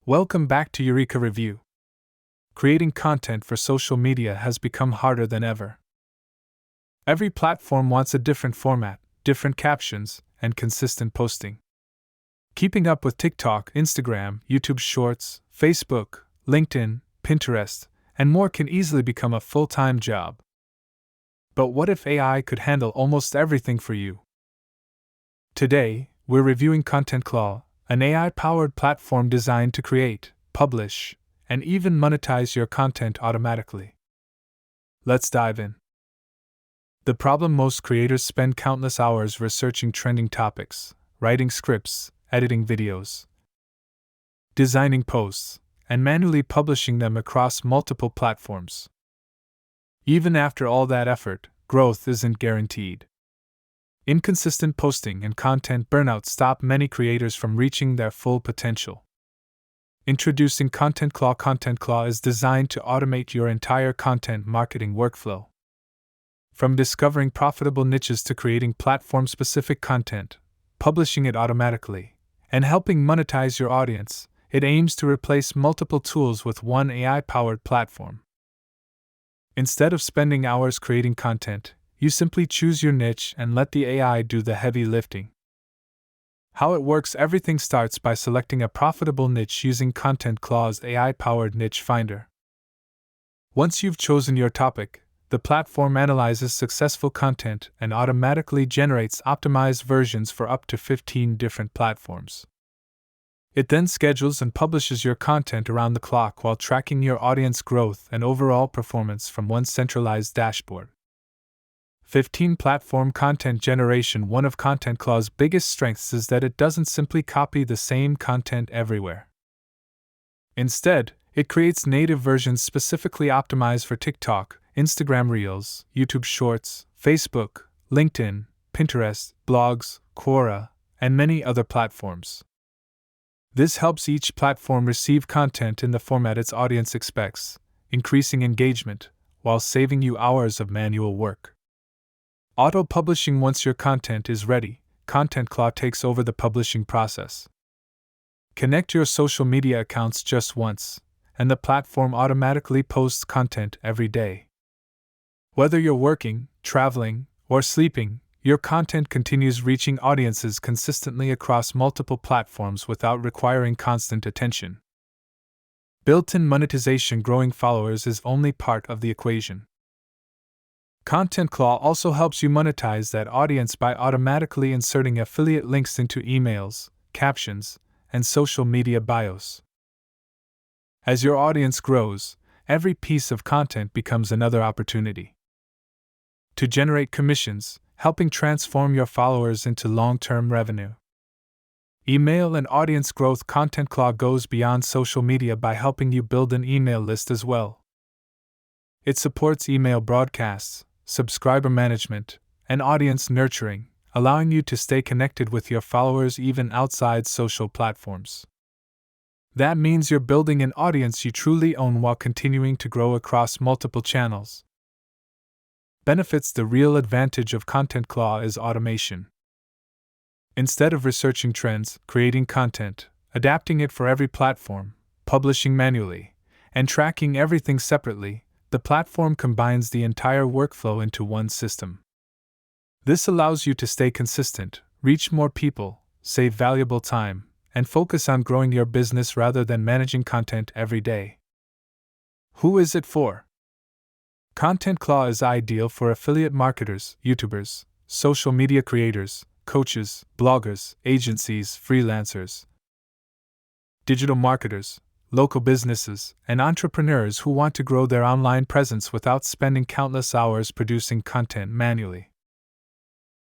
Welcome back to Eureka Review. Creating content for social media has become harder than ever. Every platform wants a different format, different captions, and consistent posting. Keeping up with TikTok, Instagram, YouTube Shorts, Facebook, LinkedIn, Pinterest, and more can easily become a full-time job. But what if AI could handle almost everything for you? Today, we're reviewing ContentClaw, an AI-powered platform designed to create, publish, and even monetize your content automatically. Let's dive in. The problem: most creators spend countless hours researching trending topics, writing scripts, editing videos, designing posts, and manually publishing them across multiple platforms. Even after all that effort, growth isn't guaranteed. Inconsistent posting and content burnout stop many creators from reaching their full potential. Introducing ContentClaw. ContentClaw is designed to automate your entire content marketing workflow. From discovering profitable niches to creating platform-specific content, publishing it automatically, and helping monetize your audience, it aims to replace multiple tools with one AI-powered platform. Instead of spending hours creating content, you simply choose your niche and let the AI do the heavy lifting. How it works: everything starts by selecting a profitable niche using ContentClaw's AI-powered niche finder. Once you've chosen your topic, the platform analyzes successful content and automatically generates optimized versions for up to 15 different platforms. It then schedules and publishes your content around the clock while tracking your audience growth and overall performance from one centralized dashboard. 15 platform content generation. One of ContentClaw's biggest strengths is that it doesn't simply copy the same content everywhere. Instead, it creates native versions specifically optimized for TikTok, Instagram Reels, YouTube Shorts, Facebook, LinkedIn, Pinterest, blogs, Quora, and many other platforms. This helps each platform receive content in the format its audience expects, increasing engagement, while saving you hours of manual work. Auto-publishing: once your content is ready, ContentClaw takes over the publishing process. Connect your social media accounts just once, and the platform automatically posts content every day. Whether you're working, traveling, or sleeping, your content continues reaching audiences consistently across multiple platforms without requiring constant attention. Built-in monetization: growing followers is only part of the equation. ContentClaw also helps you monetize that audience by automatically inserting affiliate links into emails, captions, and social media bios. As your audience grows, every piece of content becomes another opportunity to generate commissions, helping transform your followers into long-term revenue. Email and audience growth: ContentClaw goes beyond social media by helping you build an email list as well. It supports email broadcasts, subscriber management, and audience nurturing, allowing you to stay connected with your followers even outside social platforms. That means you're building an audience you truly own while continuing to grow across multiple channels. Benefits: the real advantage of ContentClaw is automation. Instead of researching trends, creating content, adapting it for every platform, publishing manually, and tracking everything separately, the platform combines the entire workflow into one system. This allows you to stay consistent, reach more people, save valuable time, and focus on growing your business rather than managing content every day. Who is it for? ContentClaw is ideal for affiliate marketers, YouTubers, social media creators, coaches, bloggers, agencies, freelancers, digital marketers, local businesses, and entrepreneurs who want to grow their online presence without spending countless hours producing content manually.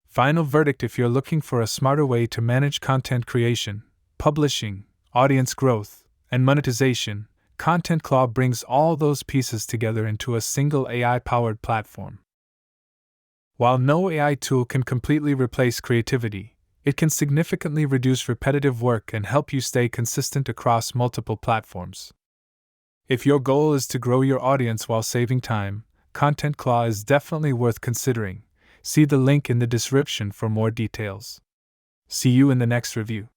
Final verdict: if you're looking for a smarter way to manage content creation, publishing, audience growth, and monetization, ContentClaw brings all those pieces together into a single AI-powered platform. While no AI tool can completely replace creativity, it can significantly reduce repetitive work and help you stay consistent across multiple platforms. If your goal is to grow your audience while saving time, ContentClaw is definitely worth considering. See the link in the description for more details. See you in the next review.